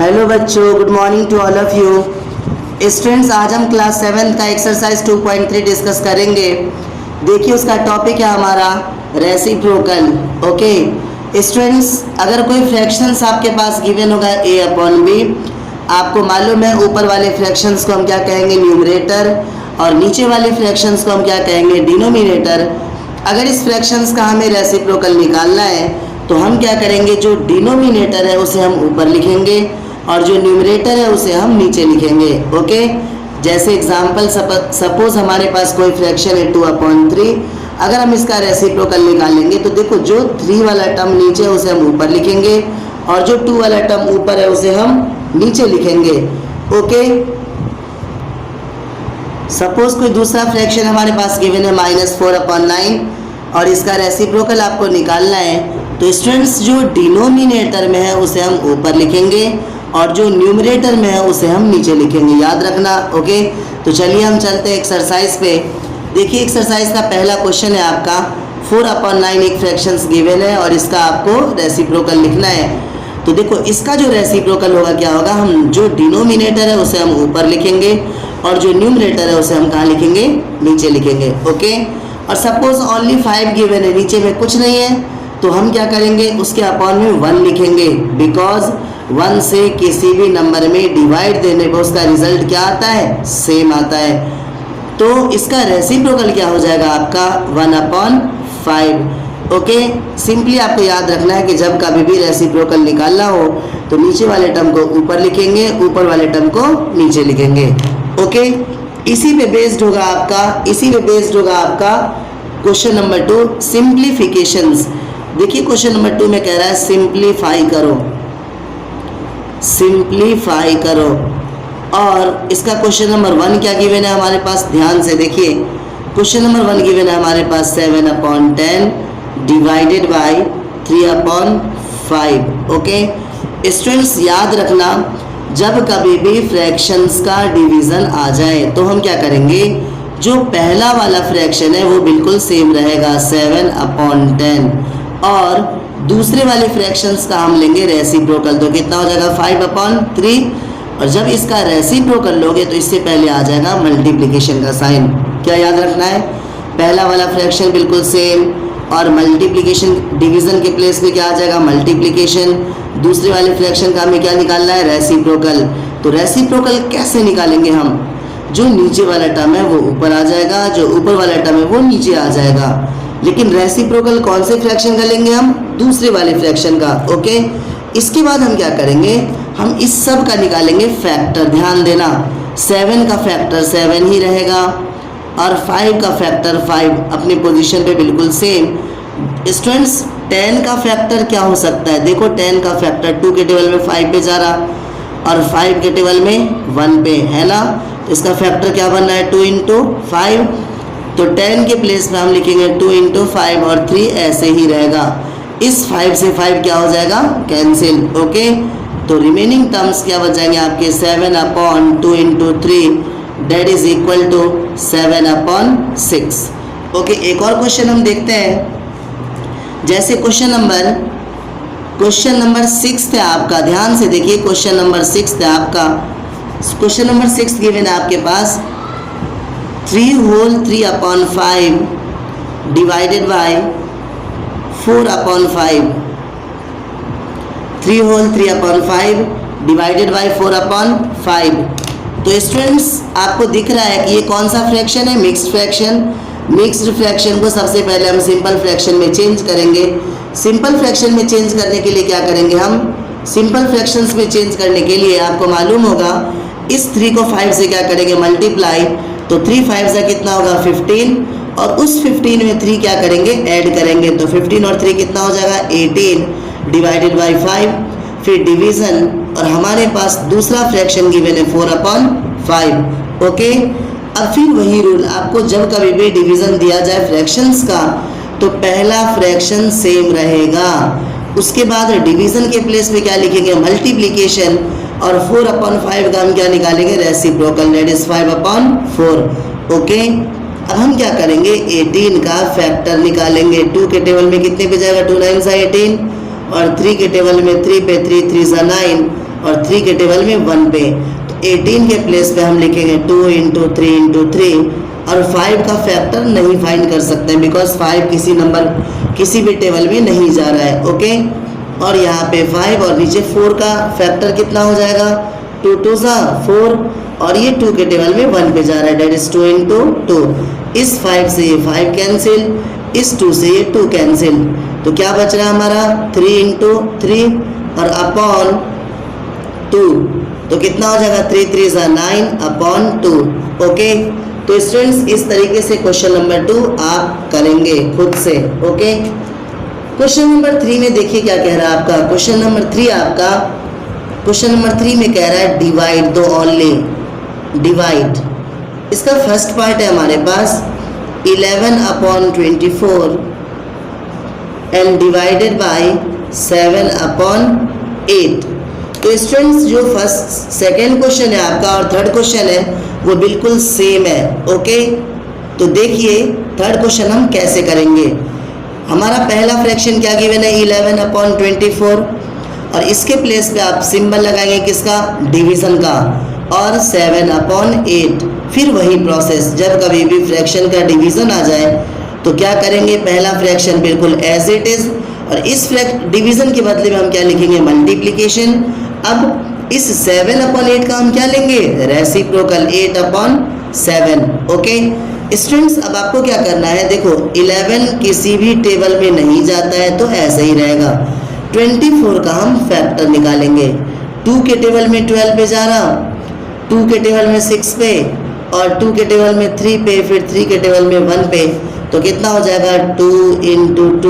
Hello बच्चों, good morning to all of you students. आज हम क्लास 7 का एक्सरसाइज 2.3 डिस्कस करेंगे। देखिए उसका टॉपिक है हमारा रेसिप्रोकल। ओके स्टूडेंट्स, अगर कोई फ्रैक्शंस आपके पास गिवन होगा a/b, आपको मालूम है ऊपर वाले फ्रैक्शंस को हम क्या कहेंगे, न्यूमरेटर, और नीचे वाले फ्रैक्शंस को हम क्या कहेंगे, डिनोमिनेटर। अगर इस फ्रैक्शंस का हमें रेसिप्रोकल निकालना है तो हम क्या करेंगे, जो डिनोमिनेटर है उसे हम ऊपर लिखेंगे और जो न्यूमरेटर है उसे हम नीचे लिखेंगे। ओके, जैसे एग्जांपल सपोज हमारे पास कोई फ्रैक्शन है 2/3। अगर हम इसका रेसिप्रोकल निकालेंगे तो देखो जो 3 वाला टर्म नीचे है उसे हम ऊपर लिखेंगे और जो 2 वाला टर्म ऊपर है उसे हम नीचे लिखेंगे। ओके, सपोज कोई दूसरा फ्रैक्शन हमारे पास गिवन है -4/9 और इसका रेसिप्रोकल आपको निकालना है तो स्टूडेंट्स जो डिनोमिनेटर में है उसे हम ऊपर लिखेंगे और जो न्यूमरेटर में है उसे हम नीचे लिखेंगे, याद रखना। ओके, तो चलिए हम चलते हैं एक्सरसाइज पे। देखिए एक्सरसाइज का पहला क्वेश्चन है आपका 4/9 एक फ्रैक्शंस गिवन है और इसका आपको रेसिप्रोकल लिखना है। तो देखो इसका जो रेसिप्रोकल होगा क्या होगा, हम जो डिनोमिनेटर है उसे हम ऊपर लिखेंगे और जो न्यूमरेटर है उसे हम कहाँ लिखेंगे, नीचे लिखेंगे। ओके, और सपोज ओनली 5 गिवन है, नीचे में कुछ नहीं है, तो हम क्या करेंगे, उसके अपॉन में 1 लिखेंगे, बिकॉज 1 से किसी भी नंबर में डिवाइड देने पर उसका रिजल्ट क्या आता है, सेम आता है। तो इसका रेसिप्रोकल क्या हो जाएगा आपका 1/5। ओके, सिंपली आपको याद रखना है कि जब कभी भी रेसिप्रोकल निकालना हो तो नीचे वाले टर्म को ऊपर लिखेंगे, ऊपर वाले टर्म को नीचे लिखेंगे। ओके, इसी पे बेस्ड होगा आपका क्वेश्चन नंबर 2 सिंप्लीफिकेशंस। देखिए क्वेश्चन नंबर 2 में कह रहा है सिंप्लीफाई करो और इसका क्वेश्चन नंबर 1 क्या गिवन है हमारे पास, ध्यान से देखिए। क्वेश्चन नंबर 1 गिवन है हमारे पास 7/10 डिवाइडेड बाय 3/5। ओके स्टूडेंट्स, याद रखना जब कभी भी फ्रैक्शंस का डिवीज़न आ जाए तो हम क्या करेंगे, जो पहला वाला फ्रैक्शन है वो बिल्कुल सेम रहेगा 7/10 और दूसरे वाले फ्रैक्शंस का हम लेंगे रेसिप्रोकल, तो कितना हो जाएगा 5/3। और जब इसका रेसिप्रोकल लोगे तो इससे पहले आ जाएगा मल्टीप्लिकेशन का साइन। क्या याद रखना है, पहला वाला फ्रैक्शन बिल्कुल सेम और मल्टीप्लिकेशन डिवीज़न के प्लेस पे क्या आ जाएगा, मल्टीप्लिकेशन। दूसरे वाले फ्रैक्शन का हमें क्या निकालना है, रेसिप्रोकल। तो रेसिप्रोकल कैसे निकालेंगे हम, जो नीचे वाला टर्म है वो ऊपर आ जाएगा, जो ऊपर वाला टर्म है वो नीचे आ जाएगा। लेकिन रेसिप्रोकल कौन से फ्रैक्शन का लेंगे हम, दूसरे वाले फ्रैक्शन का। ओके, इसके बाद हम क्या करेंगे, हम इस सब का निकालेंगे फैक्टर। ध्यान देना 7 का फैक्टर 7 ही रहेगा और 5 का फैक्टर 5 अपनी पोजीशन पे बिल्कुल सेम। स्टूडेंट्स 10 का फैक्टर क्या हो सकता है, देखो 10 का फैक्टर 2 के टेबल में 5 पे जा रहा और 5 के टेबल में 1 पे है ना, तो इसका फैक्टर क्या बन रहा है 2 × 5। तो 10 के प्लेस में हम लिखेंगे 2 × 5 और 3 ऐसे ही रहेगा। इस 5 से 5 क्या हो जाएगा, कैंसिल। ओके, तो रिमेनिंग टर्म्स क्या बच जाएंगे आपके 7/2 × 3 that is equal to 7/6। Okay, एक और क्वेश्चन हम देखते हैं। जैसे क्वेश्चन नंबर 6 है आपका, ध्यान से देखिए क्वेश्चन नंबर 6 है आपका। क्वेश्चन नंबर 6 गिवन है आपके पास 3 whole 3/5 divided by 4/5। 3 whole 3/5 divided by 4/5। तो स्टूडेंट्स आपको दिख रहा है कि ये कौन सा फ्रैक्शन है, मिक्स्ड फ्रैक्शन। मिक्स्ड फ्रैक्शन को सबसे पहले हम सिंपल फ्रैक्शन में चेंज करेंगे। सिंपल फ्रैक्शन में चेंज करने के लिए क्या करेंगे, हम सिंपल फ्रैक्शंस में चेंज करने के लिए आपको मालूम होगा इस 3 को 5 से क्या करेंगे, मल्टीप्लाई। तो 3 5 से कितना होगा 15 और उस 15 में 3 क्या करेंगे, ऐड करेंगे। तो 15 और 3 कितना हो जाएगा 18 डिवाइडेड बाई 5। फिर डिवीज़न और हमारे पास दूसरा फ्रैक्शन गिवन है 4/5। ओके, अब फिर वही रूल, आपको जब कभी भी डिवीज़न दिया जाए फ्रैक्शंस का तो पहला फ्रैक्शन सेम रहेगा, उसके बाद डिवीज़न के प्लेस में क्या लिखेंगे, मल्टीप्लिकेशन, और 4/5 का हम क्या निकालेंगे, रेसिप्रोकल, दैट इज 5/4। ओके, अब हम क्या करेंगे, 18 का फैक्टर निकालेंगे। 2 के टेबल में कितने पे जाएगा, 2 9 18 और 3 के टेबल में 3 पे 3 3 9 और 3 के टेबल में 1 पे, तो 18 के प्लेस पे हम लिखेंगे 2 × 3 × 3 और 5 का फैक्टर नहीं फाइंड कर सकते हैं बिकॉज 5 किसी भी टेबल में नहीं जा रहा है। ओके, और यहाँ पे 5 और नीचे 4 का फैक्टर कितना हो जाएगा, 2 2 4 और ये 2 के टेबल में 1 पे जा रहा है, डेट इज 2 × 2। इस 5 से ये 5 कैंसिल, इस 2 से ये 2 कैंसिल, तो क्या बच रहा है हमारा 3 × 3 और अपॉन 2, तो कितना हो जाएगा 3 3 9 अपॉन 2। ओके, तो स्टूडेंट्स इस तरीके से क्वेश्चन नंबर 2 आप करेंगे खुद से। ओके, क्वेश्चन नंबर 3 में देखिए क्या कह रहा है आपका। क्वेश्चन नंबर 3 में कह रहा है डिवाइड दो ओनली, डिवाइड। इसका फर्स्ट पार्ट है हमारे पास 11/24 एंड डिवाइडेड बाय 7/8। तो स्टूडेंट्स जो सेकेंड क्वेश्चन है आपका और थर्ड क्वेश्चन है वो बिल्कुल सेम है। ओके, तो देखिए थर्ड क्वेश्चन हम कैसे करेंगे। हमारा पहला फ्रैक्शन क्या गिवन है 11/24 और इसके प्लेस पे आप सिंबल लगाएंगे किसका, डिवीजन का, और 7/8। फिर वही प्रोसेस, जब कभी भी फ्रैक्शन का डिवीजन आ जाए तो क्या करेंगे, पहला फ्रैक्शन बिल्कुल एज इट इज और इस डिवीजन के बदले में हम क्या लिखेंगे, मल्टीप्लिकेशन। अब इस 7/8 का हम क्या लेंगे, रेसिप्रोकल 8/7। ओके स्टूडेंट्स, अब आपको क्या करना है, देखो 11 किसी भी टेबल में नहीं जाता है तो ऐसे ही रहेगा। 24 का हम फैक्टर निकालेंगे, 2 के टेबल में 12 पे जा रहा, 2 के टेबल में 6 पे और 2 के टेबल में 3 पे, फिर 3 के टेबल में 1 पे, तो कितना हो जाएगा 2 × 2 ×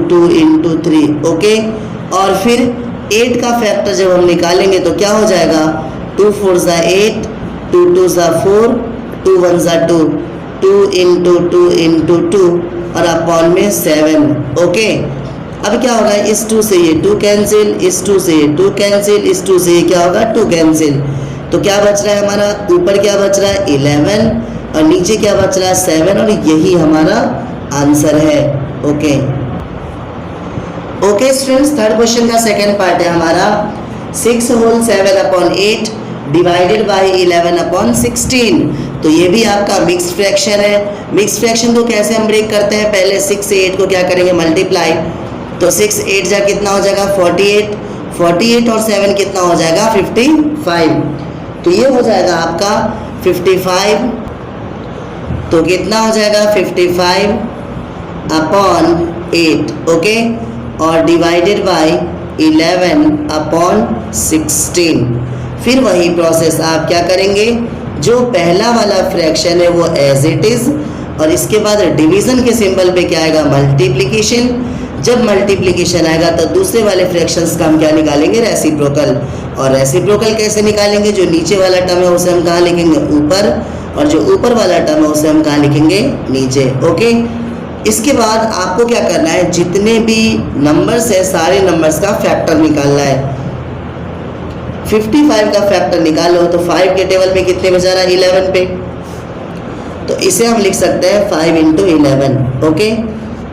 2 × 3। ओके, और फिर 8 का फैक्टर जब हम निकालेंगे तो क्या हो जाएगा, 2 4 8, 2 2 4, 2 1 2, 2 × 2 × 2 और अपॉन में 7। ओके, अब क्या होगा, इस 2 से ये 2 कैंसिल, इस 2 से ये 2 कैंसिल, इस 2 से ये क्या होगा 2 कैंसिल, तो क्या बच रहा है हमारा, ऊपर क्या बच रहा है 11 और नीचे क्या बच रहा है 7 और यही हमारा आंसर है। Okay okay students, third question का सेकंड पार्ट है हमारा 6 होल 7/8 डिवाइडेड बाय 11/16। तो ये भी आपका मिक्स्ड फ्रैक्शन है। मिक्स्ड फ्रैक्शन को कैसे हम ब्रेक करते हैं, पहले 6 से 8 को क्या करेंगे, मल्टीप्लाई, तो 6 8 जा कितना हो जाएगा 48, 48 और 7 कितना हो जाएगा 55, तो ये हो जाएगा आपका 55, तो कितना हो जाएगा 55/8। ओके, और डिवाइडेड बाय 11/16। फिर वही प्रोसेस आप क्या करेंगे, जो पहला वाला फ्रैक्शन है वो एज इट इज और इसके बाद डिवीजन के सिंबल पे क्या आएगा, मल्टीप्लिकेशन। जब मल्टीप्लिकेशन आएगा तो दूसरे वाले फ्रैक्शंस का हम क्या निकालेंगे, रेसिप्रोकल। और रेसिप्रोकल कैसे निकालेंगे, जो नीचे वाला टर्म है उसे हम कहाँ लिखेंगे, ऊपर, और जो ऊपर वाला टर्म है उसे हम कहाँ लिखेंगे, नीचे। ओके, इसके बाद आपको क्या करना है, जितने भी नंबर्स है सारे नंबर्स का फैक्टर निकालना है। 55 का फैक्टर निकालो तो 5 के टेबल में कितने में जा रहा है 11 पे, तो इसे हम लिख सकते हैं 5 × 11। ओके,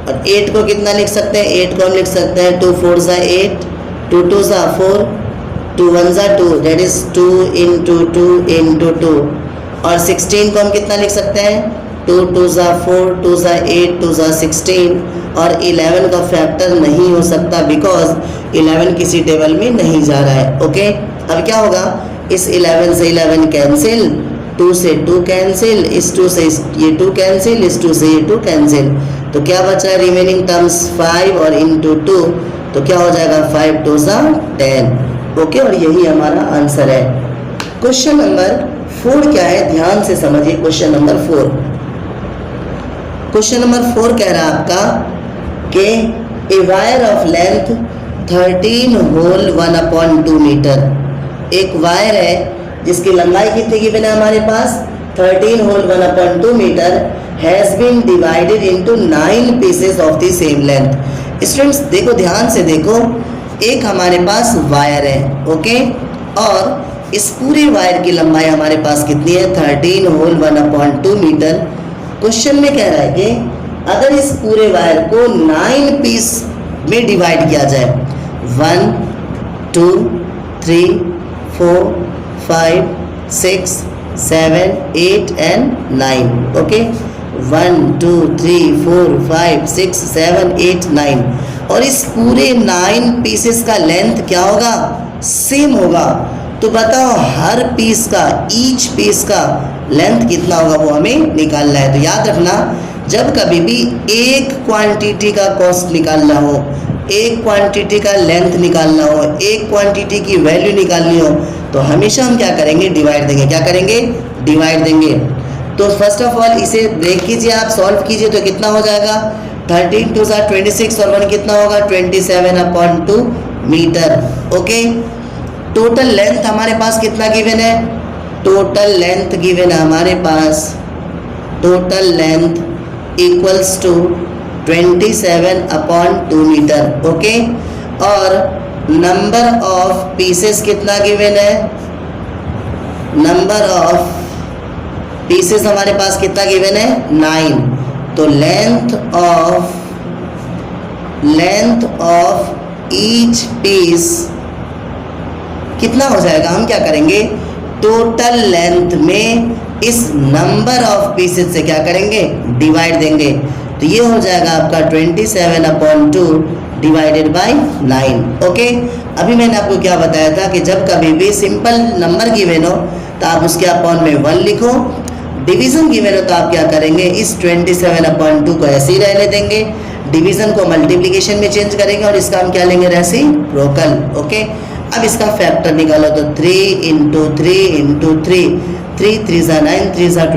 और 8 को कितना लिख सकते हैं, 8 को हम लिख सकते हैं 2 4 8, 2 2 4, 2 1 2, दैट इज 2 × 2 × 2। और 16 को हम कितना लिख सकते हैं, 2 2 4, 2 8, 2 16, और 11 का फैक्टर नहीं हो सकता बिकॉज 11 किसी टेबल में नहीं जा रहा है। ओके, अब क्या होगा, इस 11 से 11 कैंसिल, 2 से 2 कैंसिल, इस 2 से ये 2 कैंसिल, इस 2 से ये 2 कैंसिल, तो क्या बचा है रिमेनिंग टर्म्स 5 और इंटू 2, तो क्या हो जाएगा 5 2 10। ओके, और यही हमारा आंसर है। क्वेश्चन नंबर 4 क्या है, ध्यान से समझिए। क्वेश्चन नंबर 4 कह रहा है आपका कि a wire of length 13 whole 1/2 metre, एक वायर है जिसकी लंबाई कितनी गिवन है हमारे पास 13 whole 1/2 metre, has been divided into 9 pieces of the same length. Students देखो, ध्यान से देखो, एक हमारे पास वायर है, ओके, और इस पूरे वायर की लंबाई हमारे पास कितनी है 13 होल 1/2 मीटर। क्वेश्चन में कह रहा है कि अगर इस पूरे वायर को 9 पीस में डिवाइड किया जाए, 1 2 3 4 5 6 7 8 and 9. ओके, 1 2 3 4 5 6 7 8 9, और इस पूरे 9 पीसेस का लेंथ क्या होगा? सेम होगा। तो बताओ हर पीस का, ईच पीस का लेंथ कितना होगा, वो हमें निकालना है। तो याद रखना, जब कभी भी एक क्वांटिटी का कॉस्ट निकालना हो, एक क्वांटिटी का लेंथ निकालना हो, एक क्वांटिटी की वैल्यू निकालनी हो, तो हमेशा हम क्या करेंगे? डिवाइड देंगे। क्या करेंगे? डिवाइड देंगे। तो फर्स्ट ऑफ ऑल इसे ब्रेक कीजिए, आप सॉल्व कीजिए, तो कितना हो जाएगा? 13 2 26 और 1 कितना होगा? 27/2 मीटर। ओके, टोटल लेंथ हमारे पास कितना गिवन है? टोटल लेंथ गिवन है हमारे पास, total length equals to 27/2 metre. Okay, और नंबर ऑफ पीसेस कितना गिवन है? नंबर ऑफ पीसेस हमारे पास कितना गिवन है? 9। तो लेंथ ऑफ ईच पीस कितना हो जाएगा? हम क्या करेंगे? टोटल लेंथ में इस नंबर ऑफ पीसेस से क्या करेंगे? डिवाइड देंगे। तो ये हो जाएगा आपका 27/2 डिवाइडेड बाय 9। ओके, अभी मैंने आपको क्या बताया था कि जब कभी भी सिंपल नंबर गिवन हो तो आप उसके अपॉन में 1 लिखो, डिवीजन गिवन हो तो आप क्या करेंगे? इस 27/2 को ऐसे ही रहने देंगे, डिवीजन को मल्टीप्लिकेशन में चेंज करेंगे और इसका हम क्या लेंगे? रेसिप्रोकल। ओके, अब इसका फैक्टर निकालो, तो 3 × 3 × 3, 3 3 9, 3 7/2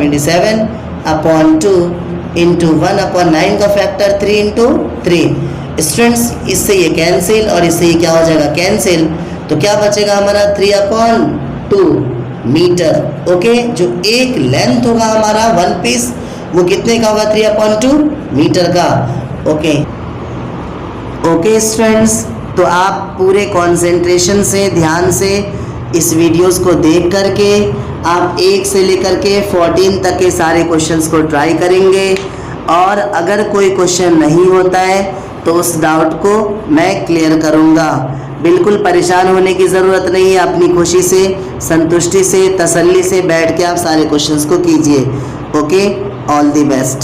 × 1/9 का फैक्टर 3 × 3। स्टूडेंट्स, इससे ये कैंसिल और इससे ये क्या हो जाएगा? कैंसिल। तो क्या बचेगा हमारा? 3/2 मीटर। ओके, जो एक लेंथ होगा हमारा 1 पीस, वो कितने का होगा? 3/2 मीटर का। ओके स्टूडेंट्स, तो आप पूरे कंसंट्रेशन से, ध्यान से इस वीडियोस को देख करके आप 1 से लेकर के 14 तक के सारे क्वेश्चंस को ट्राई करेंगे, और अगर कोई क्वेश्चन नहीं होता है तो उस डाउट को मैं क्लियर करूँगा। बिल्कुल परेशान होने की ज़रूरत नहीं है, अपनी खुशी से, संतुष्टि से, तसल्ली से बैठ के आप सारे क्वेश्चंस को कीजिए। Okay, all the best.